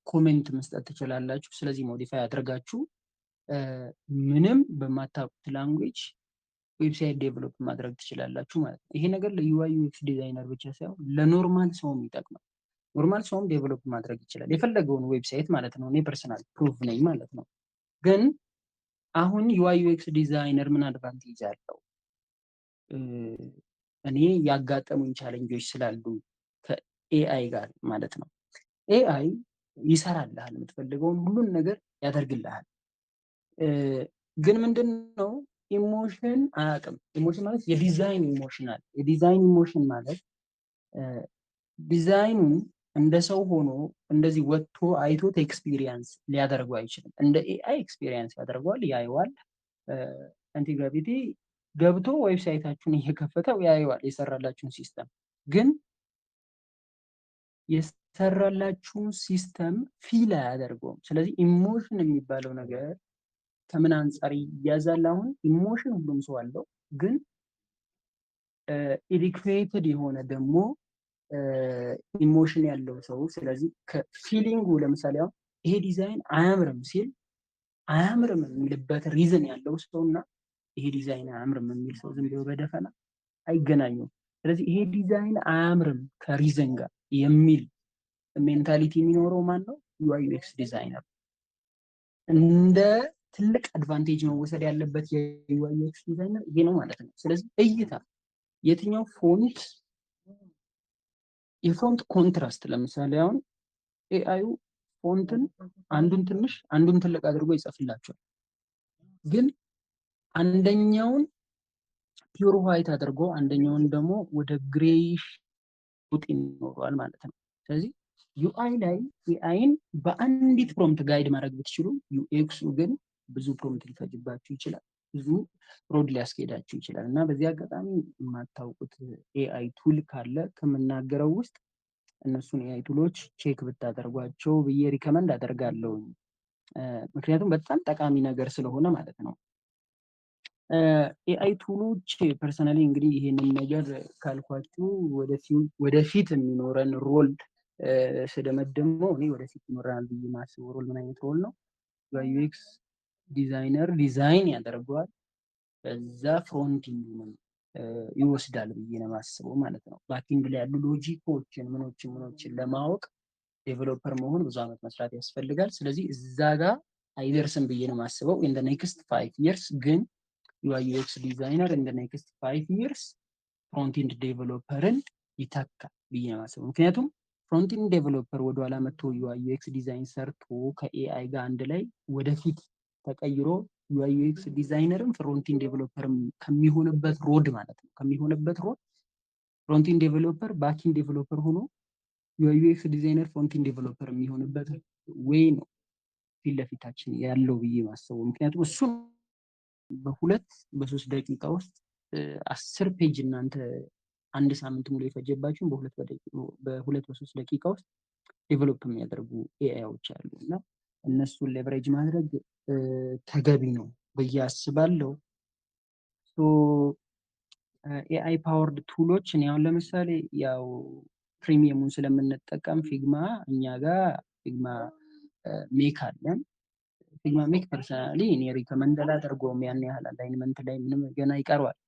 ኮሜንት መስጠት ትችላላችሁ። ስለዚህ ሞዲፋይ አድርጋችሁ ምንም በማታውቁት ላንጉዌጅ ዌብሳይት ዴቨሎፕ ማድረግ ትችላላችሁ ማለት ነው። ይሄ ነገር ለዩአይ ዩኤክስ ዲዛይነር ብቻ ሳይሆን ለኖርማል ሰውም ይጠቅማል። ኖርማል ሰውም ዴቨሎፕ ማድረግ ይችላል የፈለገውን ዌብሳይት ማለት ነው። እኔ ፐርሰናል ፕሩፍ ነኝ ማለት ነው። ግን አሁን ዩአይ ዩኤክስ ዲዛይነር ምን አድቫንቴጅ አለው? እኔ ያጋጠሙኝ ቻሌንጆች ስላሉ ከኤአይ ጋር ማለት ነው። ኤአይ ይሰራልሃል፣ የምትፈልገውን ሁሉን ነገር ያደርግልሃል። ግን ምንድነው ኢሞሽን አያውቅም። ኢሞሽን ማለት የዲዛይን ኢሞሽናል የዲዛይን ኢሞሽን ማለት ዲዛይኑን እንደ ሰው ሆኖ እንደዚህ ወጥቶ አይቶት ኤክስፒሪየንስ ሊያደርገው አይችልም። እንደ ኤአይ ኤክስፒሪየንስ ያደርገዋል፣ ያየዋል። አንቲግራቪቲ ገብቶ ዌብሳይታችሁን እየከፈተው ያየዋል የሰራላችሁን ሲስተም። ግን የሰራላችሁን ሲስተም ፊል አያደርገውም። ስለዚህ ኢሞሽን የሚባለው ነገር ከምን አንጻር ይያዛል? አሁን ኢሞሽን ሁሉም ሰው አለው፣ ግን ኢዲኩዌትድ የሆነ ደግሞ ኢሞሽን ያለው ሰው። ስለዚህ ከፊሊንጉ ለምሳሌ አሁን ይሄ ዲዛይን አያምርም ሲል አያምርም የሚልበት ሪዝን ያለው ሰው እና ይሄ ዲዛይን አያምርም የሚል ሰው ዝም ብሎ በደፈና አይገናኙም። ስለዚህ ይሄ ዲዛይን አያምርም ከሪዝን ጋር የሚል ሜንታሊቲ የሚኖረው ማን ነው? ዩአይ ዩኤክስ ዲዛይነር። እንደ ትልቅ አድቫንቴጅ መወሰድ ያለበት የዩአይ ዩኤክስ ዲዛይነር ይሄ ነው ማለት ነው። ስለዚህ እይታ፣ የትኛው ፎንት፣ የፎንት ኮንትራስት ለምሳሌ አሁን ኤአዩ ፎንትን አንዱን ትንሽ አንዱን ትልቅ አድርጎ ይጽፍላቸዋል። ግን አንደኛውን ፒውር ዋይት አድርጎ አንደኛውን ደግሞ ወደ ግሬይሽ ቡጥ ይኖረዋል ማለት ነው። ስለዚህ ዩአይ ላይ ኤአይን በአንዲት ፕሮምፕት ጋይድ ማድረግ ብትችሉ፣ ዩኤክሱ ግን ብዙ ፕሮምፕት ሊፈጅባችሁ ይችላል፣ ብዙ ሮድ ሊያስኬዳችሁ ይችላል። እና በዚህ አጋጣሚ የማታውቁት ኤአይ ቱል ካለ ከምናገረው ውስጥ እነሱን ኤአይ ቱሎች ቼክ ብታደርጓቸው ብዬ ሪከመንድ አደርጋለሁ። ምክንያቱም በጣም ጠቃሚ ነገር ስለሆነ ማለት ነው። ኤአይ ቱሎች ፐርሰናሊ እንግዲህ ይሄንን ነገር ካልኳችሁ ወደፊት የሚኖረን ሮል ስደመድመው እኔ ወደፊት ይኖረናል ብዬ ማስበው ሮል ምን አይነት ሮል ነው? ዩአይ ዩኤክስ ዲዛይነር ዲዛይን ያደርገዋል፣ በዛ ፍሮንቲንግ ይወስዳል ብዬ ነው የማስበው ማለት ነው። ባኪንግ ላይ ያሉ ሎጂኮችን ምኖችን ለማወቅ ዴቨሎፐር መሆን ብዙ ዓመት መስራት ያስፈልጋል። ስለዚህ እዛ ጋር አይደርስም ብዬ ነው የማስበው። ኢን ኔክስት 5 years ግን ዩአይ ዩኤክስ ዲዛይነር ኢን ኔክስት 5 years ፍሮንቲንድ ዴቨሎፐርን ይተካል ብዬ ነው የማስበው። ምክንያቱም ፍሮንቲንድ ዴቨሎፐር ወደኋላ መጥቶ ዩአይ ዩኤክስ ዲዛይን ሰርቶ ከኤአይ ጋር አንድ ላይ ወደፊት ተቀይሮ ዩአይ ዩኤክስ ዲዛይነርም ፍሮንቲንድ ዴቨሎፐር ከሚሆንበት ሮድ ማለት ነው ከሚሆንበት ሮድ ፍሮንቲንድ ዴቨሎፐር ባኪንድ ዴቨሎፐር ሆኖ ዩአይ ዩኤክስ ዲዛይነር ፍሮንቲንድ ዴቨሎፐር የሚሆንበት ወይ ነው ፊት ለፊታችን ያለው ብዬ ማስበው። ምክንያቱም እሱ በሁለት በሶስት ደቂቃ ውስጥ 10 ፔጅ እናንተ አንድ ሳምንት ሙሉ የፈጀባችሁን በሁለት በሶስት ደቂቃ ውስጥ ዴቨሎፕ የሚያደርጉ ኤአይዎች አሉ እና እነሱን ሌቨሬጅ ማድረግ ተገቢ ነው ብዬ አስባለሁ። ኤአይ ፓወርድ ቱሎች እኔ አሁን ለምሳሌ ያው ፕሪሚየሙን ስለምንጠቀም ፊግማ እኛ ጋር ፊግማ ሜክ አለን። ፊግማ ሜክ ፐርሰናሊ እኔ ሪከመንድ አላደርገውም። ያን ያህል አላይንመንት ላይ ምንም ገና ይቀረዋል።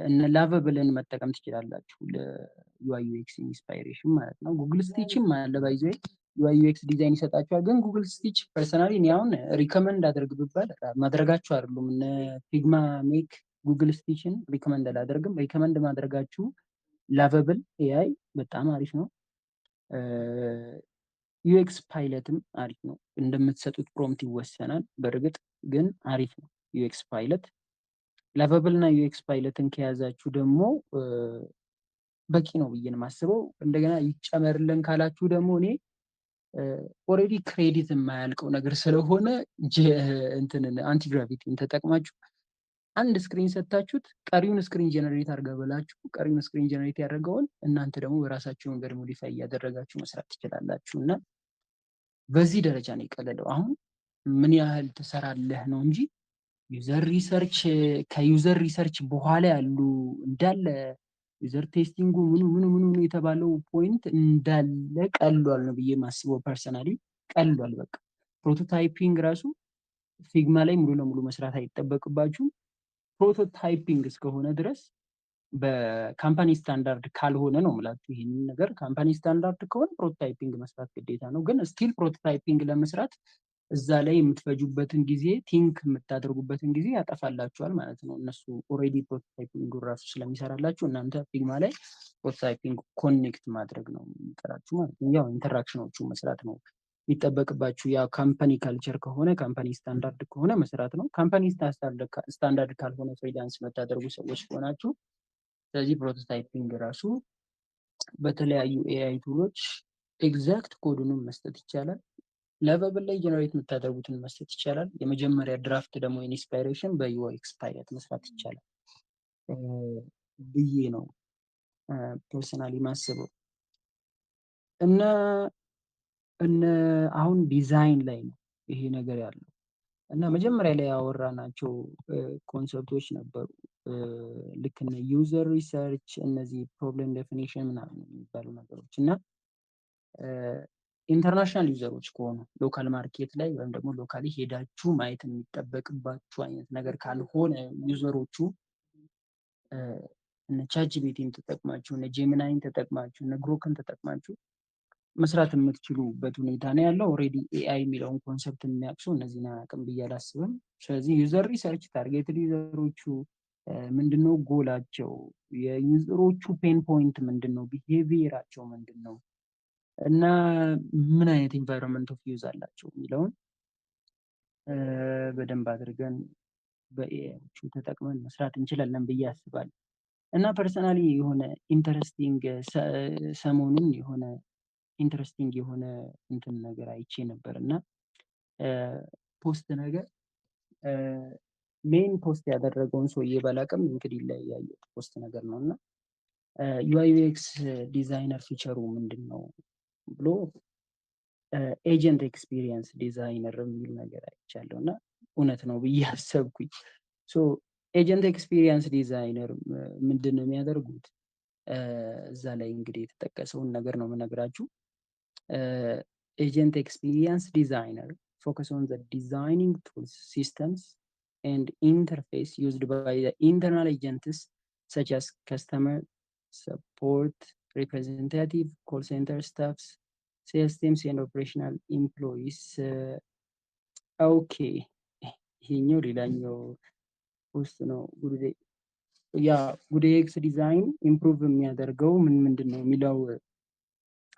እነ ላቨብልን መጠቀም ትችላላችሁ ለዩአይ ዩኤክስ ኢንስፓይሬሽን ማለት ነው። ጉግል ስቲችም አለ ባይዘ ዩአይ ዩኤክስ ዲዛይን ይሰጣችኋል። ግን ጉግል ስቲች ፐርሰናሊ እኔ አሁን ሪከመንድ አድርግ ብባል ማድረጋችሁ አይደሉም። እነ ፊግማ ሜክ ጉግል ስቲችን ሪከመንድ አላደርግም። ሪከመንድ ማድረጋችሁ ላቨብል ኤአይ በጣም አሪፍ ነው። ዩኤክስ ፓይለትም አሪፍ ነው። እንደምትሰጡት ፕሮምፕት ይወሰናል። በእርግጥ ግን አሪፍ ነው ዩኤክስ ፓይለት። ላቨብል እና ዩኤክስ ፓይለትን ከያዛችሁ ደግሞ በቂ ነው ብዬ ነው የማስበው። እንደገና ይጨመርልን ካላችሁ ደግሞ እኔ ኦልሬዲ ክሬዲት የማያልቀው ነገር ስለሆነ እንትንን አንቲግራቪቲን ተጠቅማችሁ አንድ ስክሪን ሰጥታችሁት ቀሪውን ስክሪን ጀነሬት አድርገ ብላችሁ ቀሪውን ስክሪን ጀነሬት ያደርገውን እናንተ ደግሞ በራሳችሁ መንገድ ሞዲፋይ እያደረጋችሁ መስራት ትችላላችሁ እና በዚህ ደረጃ ነው የቀለለው። አሁን ምን ያህል ትሰራለህ ነው እንጂ ዩዘር ሪሰርች ከዩዘር ሪሰርች በኋላ ያሉ እንዳለ ዩዘር ቴስቲንጉ ምኑ የተባለው ፖይንት እንዳለ ቀሏል ነው ብዬ ማስበው። ፐርሰናሊ ቀሏል። በቃ ፕሮቶታይፒንግ ራሱ ፊግማ ላይ ሙሉ ለሙሉ መስራት አይጠበቅባችሁም። ፕሮቶታይፒንግ እስከሆነ ድረስ በካምፓኒ ስታንዳርድ ካልሆነ ነው የምላችሁ ይሄንን ነገር። ካምፓኒ ስታንዳርድ ከሆነ ፕሮቶታይፒንግ መስራት ግዴታ ነው። ግን ስቲል ፕሮቶታይፒንግ ለመስራት እዛ ላይ የምትፈጁበትን ጊዜ ቲንክ የምታደርጉበትን ጊዜ ያጠፋላችኋል ማለት ነው። እነሱ ኦልሬዲ ፕሮቶታይፒንግ ራሱ ስለሚሰራላችሁ እናንተ ፊግማ ላይ ፕሮቶታይፒንግ ኮኔክት ማድረግ ነው የሚቀራችሁ ማለት ነው። ያው ኢንተራክሽኖቹ መስራት ነው የሚጠበቅባችሁ። ያው ካምፓኒ ካልቸር ከሆነ ካምፓኒ ስታንዳርድ ከሆነ መስራት ነው። ካምፓኒ ስታንዳርድ ካልሆነ ፍሪላንስ የምታደርጉ ሰዎች ከሆናችሁ ስለዚህ ፕሮቶታይፒንግ ራሱ በተለያዩ ኤአይ ቱሎች ኤግዛክት ኮዱንም መስጠት ይቻላል። ላቨብል ላይ ጀነሬት የምታደርጉትን መስጠት ይቻላል። የመጀመሪያ ድራፍት ደግሞ ኢንስፓይሬሽን በዩኤክስ ፓይለት መስራት ይቻላል ብዬ ነው ፐርሰናሊ ማስበው። እና አሁን ዲዛይን ላይ ነው ይሄ ነገር ያለው እና መጀመሪያ ላይ ያወራናቸው ኮንሰፕቶች ነበሩ። ልክ እነ ዩዘር ሪሰርች፣ እነዚህ ፕሮብለም ዴፊኒሽን ምናምን የሚባሉ ነገሮች እና ኢንተርናሽናል ዩዘሮች ከሆኑ ሎካል ማርኬት ላይ ወይም ደግሞ ሎካሊ ሄዳችሁ ማየት የሚጠበቅባችሁ አይነት ነገር ካልሆነ ዩዘሮቹ እነ ቻትጂፒቲን ተጠቅማችሁ እነ ጄሚናይን ተጠቅማችሁ እነ ግሮክን ተጠቅማችሁ መስራት የምትችሉበት ሁኔታ ነው ያለው። ኦልሬዲ ኤአይ የሚለውን ኮንሰፕት የሚያቅሱ እነዚህን አቅም ብዬ አላስብም። ስለዚህ ዩዘር ሪሰርች ታርጌትድ ዩዘሮቹ ምንድነው ጎላቸው፣ የዩዘሮቹ ፔን ፖይንት ምንድነው፣ ቢሄቪየራቸው ምንድነው እና ምን አይነት ኢንቫይሮንመንት ኦፍ ዩዝ አላቸው የሚለውን በደንብ አድርገን በኤአይዎቹ ተጠቅመን መስራት እንችላለን ብዬ አስባለሁ። እና ፐርሰናሊ የሆነ ኢንተረስቲንግ ሰሞኑን የሆነ ኢንተረስቲንግ የሆነ እንትን ነገር አይቼ ነበር እና ፖስት ነገር ሜን ፖስት ያደረገውን ሰውዬ ባላቅም እንግዲህ ላይ ያየሁት ፖስት ነገር ነው እና ዩአይ ዩኤክስ ዲዛይነር ፊቸሩ ምንድን ነው ብሎ ኤጀንት ኤክስፒሪየንስ ዲዛይነር የሚል ነገር አይቻለሁ እና እውነት ነው ብዬ አሰብኩኝ። ኤጀንት ኤክስፒሪየንስ ዲዛይነር ምንድን ነው የሚያደርጉት? እዛ ላይ እንግዲህ የተጠቀሰውን ነገር ነው የምነግራችሁ። agent experience designer focus on the designing tools, systems, and interface used by the internal agents such as customer support representative, call center staffs, sales teams, and operational employees. ኦኬ ይሄኛው ሌላኛው ውስጥ ነው። ያ ጉዴክስ ዲዛይን ኢምፕሩቭ የሚያደርገው ምንድን ነው የሚለው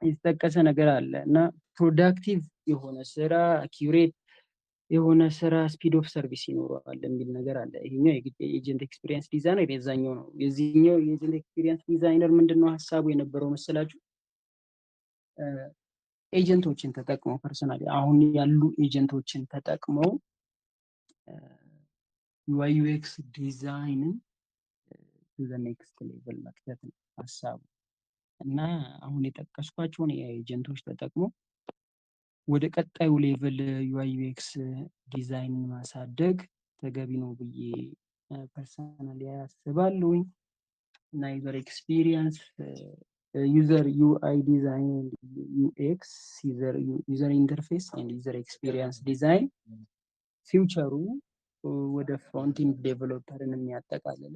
የተጠቀሰ ነገር አለ እና ፕሮዳክቲቭ የሆነ ስራ፣ አኪዩሬት የሆነ ስራ፣ ስፒድ ኦፍ ሰርቪስ ይኖረዋል የሚል ነገር አለ። ይሄኛው የኤጀንት ኤክስፒሪየንስ ዲዛይነር የዛኛው ነው። የዚህኛው የኤጀንት ኤክስፒሪየንስ ዲዛይነር ምንድነው ሀሳቡ የነበረው መሰላችሁ? ኤጀንቶችን ተጠቅመው ፐርሰናሊ አሁን ያሉ ኤጀንቶችን ተጠቅመው ዩአይ ዩኤክስ ዲዛይንን ዘ ኔክስት ሌቭል መክተት ነው ሀሳቡ እና አሁን የጠቀስኳቸውን ኤጀንቶች ተጠቅሞ ወደ ቀጣዩ ሌቭል ዩአይ ዩኤክስ ዲዛይንን ማሳደግ ተገቢ ነው ብዬ ፐርሰናሊ ያስባለሁኝ። እና ዩዘር ኤክስፒሪየንስ ዩዘር ዩአይ ዲዛይን ዩኤክስ ዩዘር ኢንተርፌስ ኤንድ ዩዘር ኤክስፒሪየንስ ዲዛይን ፊውቸሩ ወደ ፍሮንቲንግ ዴቨሎፐርን የሚያጠቃልለ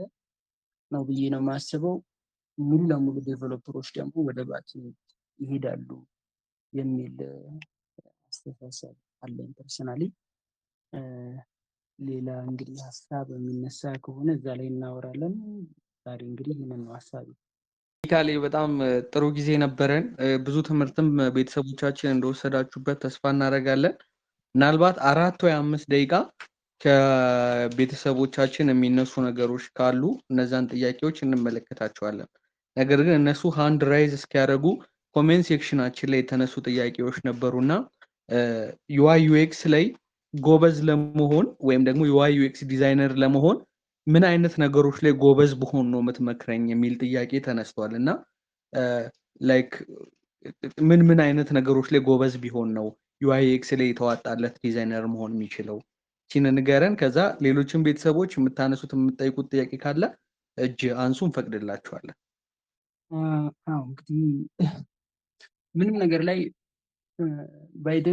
ነው ብዬ ነው የማስበው። ሙሉ ለሙሉ ዴቨሎፐሮች ደግሞ ወደ ባክኤንድ ይሄዳሉ የሚል አስተሳሰብ አለኝ ፐርሰናሊ። ሌላ እንግዲህ ሀሳብ የሚነሳ ከሆነ እዛ ላይ እናወራለን። ዛሬ እንግዲህ ይህንን ነው ሀሳብ። ቴክኒካሊ በጣም ጥሩ ጊዜ ነበረን። ብዙ ትምህርትም ቤተሰቦቻችን እንደወሰዳችሁበት ተስፋ እናደርጋለን። ምናልባት 4 ወይ 5 ደቂቃ ከቤተሰቦቻችን የሚነሱ ነገሮች ካሉ እነዛን ጥያቄዎች እንመለከታቸዋለን። ነገር ግን እነሱ ሃንድ ራይዝ እስኪያደርጉ ኮሜንት ሴክሽናችን ላይ የተነሱ ጥያቄዎች ነበሩና ዩአይ ዩኤክስ ላይ ጎበዝ ለመሆን ወይም ደግሞ ዩአይ ዩኤክስ ዲዛይነር ለመሆን ምን አይነት ነገሮች ላይ ጎበዝ ብሆን ነው የምትመክረኝ የሚል ጥያቄ ተነስቷል። እና ላይክ ምን አይነት ነገሮች ላይ ጎበዝ ቢሆን ነው ዩአይ ዩኤክስ ላይ የተዋጣለት ዲዛይነር መሆን የሚችለው? እቺን ንገረን። ከዛ ሌሎችን ቤተሰቦች የምታነሱት የምትጠይቁት ጥያቄ ካለ እጅ አንሱ፣ እንፈቅድላችኋለን። አዎ እንግዲህ ምንም ነገር ላይ ባይደ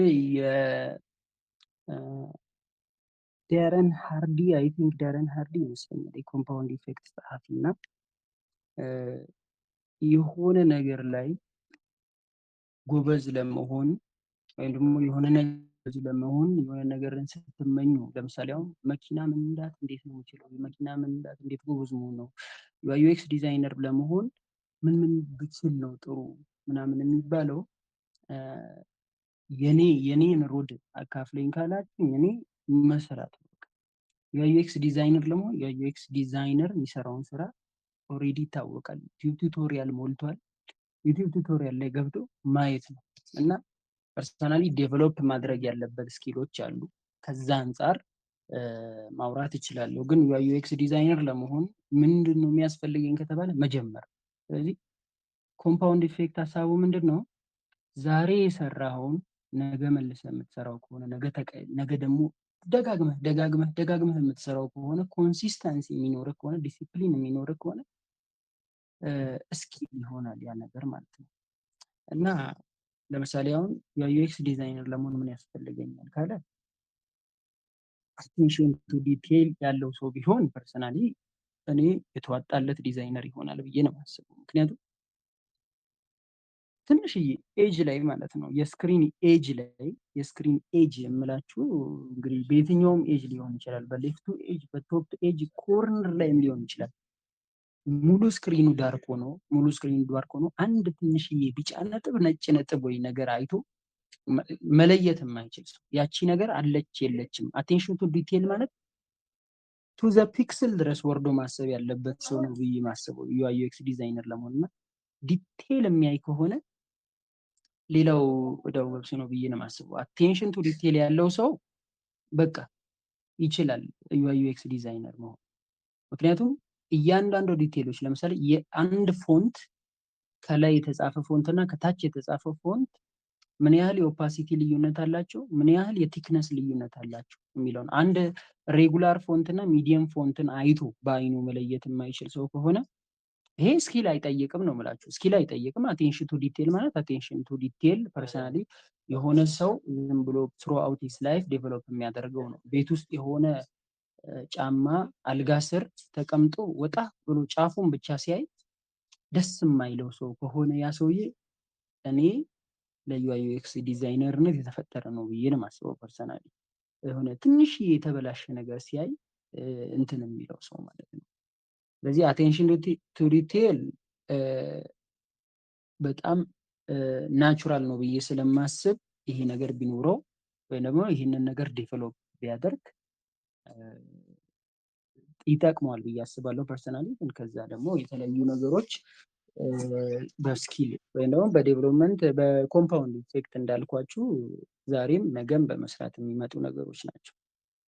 ዳረን ሃርዲ አይ ቲንክ ዳረን ሃርዲ ይመስለኛል የኮምፓውንድ ኢፌክት ጸሐፊ እና የሆነ ነገር ላይ ጎበዝ ለመሆን ወይም ደግሞ የሆነ ነገር ለመሆን የሆነ ነገርን ስትመኙ፣ ለምሳሌ አሁን መኪና መንዳት እንዴት ነው የምችለው? የመኪና መንዳት እንዴት ጎበዝ መሆን ነው? ዩአይ ዩኤክስ ዲዛይነር ለመሆን ምን ብችል ነው ጥሩ ምናምን የሚባለው የኔን ሮድ አካፍለኝ ካላችሁ እኔ መስራት ነው። ዩአይ ዩኤክስ ዲዛይነር ለመሆን ዩአይ ዩኤክስ ዲዛይነር የሚሰራውን ስራ ኦልሬዲ ይታወቃል። ዩቲዩብ ቱቶሪያል ሞልቷል። ዩቲዩብ ቱቶሪያል ላይ ገብቶ ማየት ነው እና ፐርሰናሊ ዴቨሎፕ ማድረግ ያለበት ስኪሎች አሉ። ከዛ አንጻር ማውራት እችላለሁ። ግን ዩአይ ዩኤክስ ዲዛይነር ለመሆን ምንድን ነው የሚያስፈልገኝ ከተባለ መጀመር። ስለዚህ ኮምፓውንድ ኢፌክት ሀሳቡ ምንድን ነው? ዛሬ የሰራኸውን ነገ መልሰህ የምትሰራው ከሆነ ነገ ደግሞ ደጋግመህ የምትሰራው ከሆነ ኮንሲስተንሲ የሚኖርህ ከሆነ ዲሲፕሊን የሚኖርህ ከሆነ ስኪል ይሆናል ያ ነገር ማለት ነው። እና ለምሳሌ አሁን ዩአይ ዩኤክስ ዲዛይነር ለመሆን ምን ያስፈልገኛል ካለ አቴንሽን ቱ ዲቴይል ያለው ሰው ቢሆን ፐርሰናሊ እኔ የተዋጣለት ዲዛይነር ይሆናል ብዬ ነው የማስበው። ምክንያቱም ትንሽዬ ኤጅ ላይ ማለት ነው የስክሪን ኤጅ የምላችሁ እንግዲህ በየትኛውም ኤጅ ሊሆን ይችላል። በሌፍቱ ኤጅ፣ በቶፕ ኤጅ፣ ኮርነር ላይም ሊሆን ይችላል። ሙሉ ስክሪኑ ዳርክ ሆኖ አንድ ትንሽዬ ቢጫ ነጥብ ነጭ ነጥብ ወይ ነገር አይቶ መለየት የማይችል ሰው ያቺ ነገር አለች የለችም አቴንሽን ቱ ዲቴል ማለት ቱ ዘ ፒክስል ድረስ ወርዶ ማሰብ ያለበት ሰው ነው ብዬ ማስበው ዩአይ ዩኤክስ ዲዛይነር ለመሆንና ዲቴል የሚያይ ከሆነ ሌላው ወደው ወብስ ነው ብዬ ነው ማስበው። አቴንሽን ቱ ዲቴል ያለው ሰው በቃ ይችላል ዩአይ ዩኤክስ ዲዛይነር መሆን። ምክንያቱም እያንዳንዱ ዲቴሎች ለምሳሌ የአንድ ፎንት ከላይ የተጻፈ ፎንት እና ከታች የተጻፈ ፎንት ምን ያህል የኦፓሲቲ ልዩነት አላቸው፣ ምን ያህል የቲክነስ ልዩነት አላቸው የሚለውን አንድ ሬጉላር ፎንት እና ሚዲየም ፎንትን አይቶ በአይኑ መለየት የማይችል ሰው ከሆነ ይሄ ስኪል አይጠይቅም ነው የምላችሁ። ስኪል አይጠይቅም። አቴንሽን ቱ ዲቴል ማለት አቴንሽን ቱ ዲቴል ፐርሰናሊ የሆነ ሰው ዝም ብሎ ትሩ አውት ሂዝ ላይፍ ዴቨሎፕ የሚያደርገው ነው። ቤት ውስጥ የሆነ ጫማ አልጋ ስር ተቀምጦ ወጣ ብሎ ጫፉን ብቻ ሲያይ ደስ የማይለው ሰው ከሆነ ያ ሰውዬ እኔ ለዩአይ ዩኤክስ ዲዛይነርነት የተፈጠረ ነው ብዬ ነው የማስበው ፐርሰናሊ። የሆነ ትንሽ የተበላሸ ነገር ሲያይ እንትን የሚለው ሰው ማለት ነው። ስለዚህ አቴንሽን ቱ ዲቴል በጣም ናቹራል ነው ብዬ ስለማስብ ይሄ ነገር ቢኖረው ወይም ደግሞ ይህንን ነገር ዴቨሎፕ ቢያደርግ ይጠቅመዋል ብዬ አስባለሁ ፐርሰናሊ። ግን ከዛ ደግሞ የተለያዩ ነገሮች በስኪል ወይም ደግሞ በዴቨሎፕመንት በኮምፓውንድ ኢፌክት እንዳልኳችሁ ዛሬም ነገም በመስራት የሚመጡ ነገሮች ናቸው።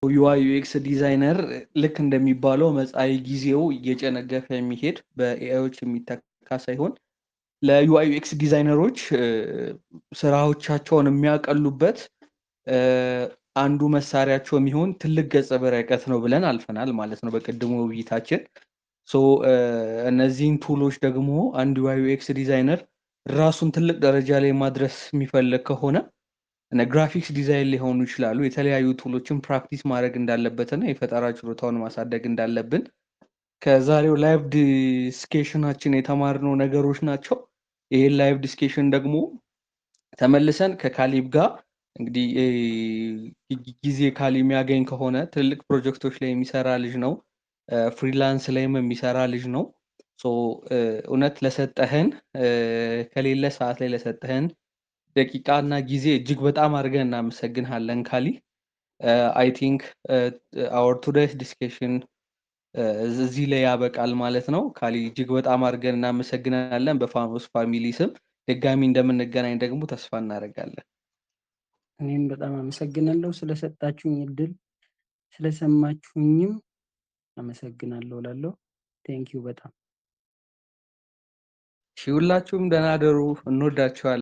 ዩአይ ዩኤክስ ዲዛይነር ልክ እንደሚባለው መጻኢ ጊዜው እየጨነገፈ የሚሄድ በኤአይዎች የሚተካ ሳይሆን ለዩአይ ዩኤክስ ዲዛይነሮች ስራዎቻቸውን የሚያቀሉበት አንዱ መሳሪያቸው የሚሆን ትልቅ ገጸ በረከት ነው ብለን አልፈናል ማለት ነው በቅድሞ ውይይታችን። እነዚህን ቱሎች ደግሞ አንድ ዩአይ ዩኤክስ ዲዛይነር ራሱን ትልቅ ደረጃ ላይ ማድረስ የሚፈልግ ከሆነ ግራፊክስ ዲዛይን ሊሆኑ ይችላሉ። የተለያዩ ቱሎችን ፕራክቲስ ማድረግ እንዳለበትና የፈጠራ ችሎታውን ማሳደግ እንዳለብን ከዛሬው ላይቭ ዲስኬሽናችን የተማርነው ነገሮች ናቸው። ይሄን ላይቭ ዲስኬሽን ደግሞ ተመልሰን ከካሊብ ጋር እንግዲህ ጊዜ ካሊ የሚያገኝ ከሆነ ትልልቅ ፕሮጀክቶች ላይ የሚሰራ ልጅ ነው። ፍሪላንስ ላይም የሚሰራ ልጅ ነው። እውነት ለሰጠህን ከሌለ ሰዓት ላይ ለሰጠህን ደቂቃ እና ጊዜ እጅግ በጣም አድርገን እናመሰግንሃለን ካሊ። አይ ቲንክ አወር ቱዴይስ ዲስከሽን እዚህ ላይ ያበቃል ማለት ነው። ካሊ እጅግ በጣም አድርገን እናመሰግናለን። በፋኖስ ፋሚሊ ስም ድጋሚ እንደምንገናኝ ደግሞ ተስፋ እናደርጋለን። እኔም በጣም አመሰግናለሁ ስለሰጣችሁኝ እድል፣ ስለሰማችሁኝም አመሰግናለሁ እላለሁ። ቴንኪዩ በጣም። ሁላችሁም ደህና ደሩ። እንወዳችኋለን።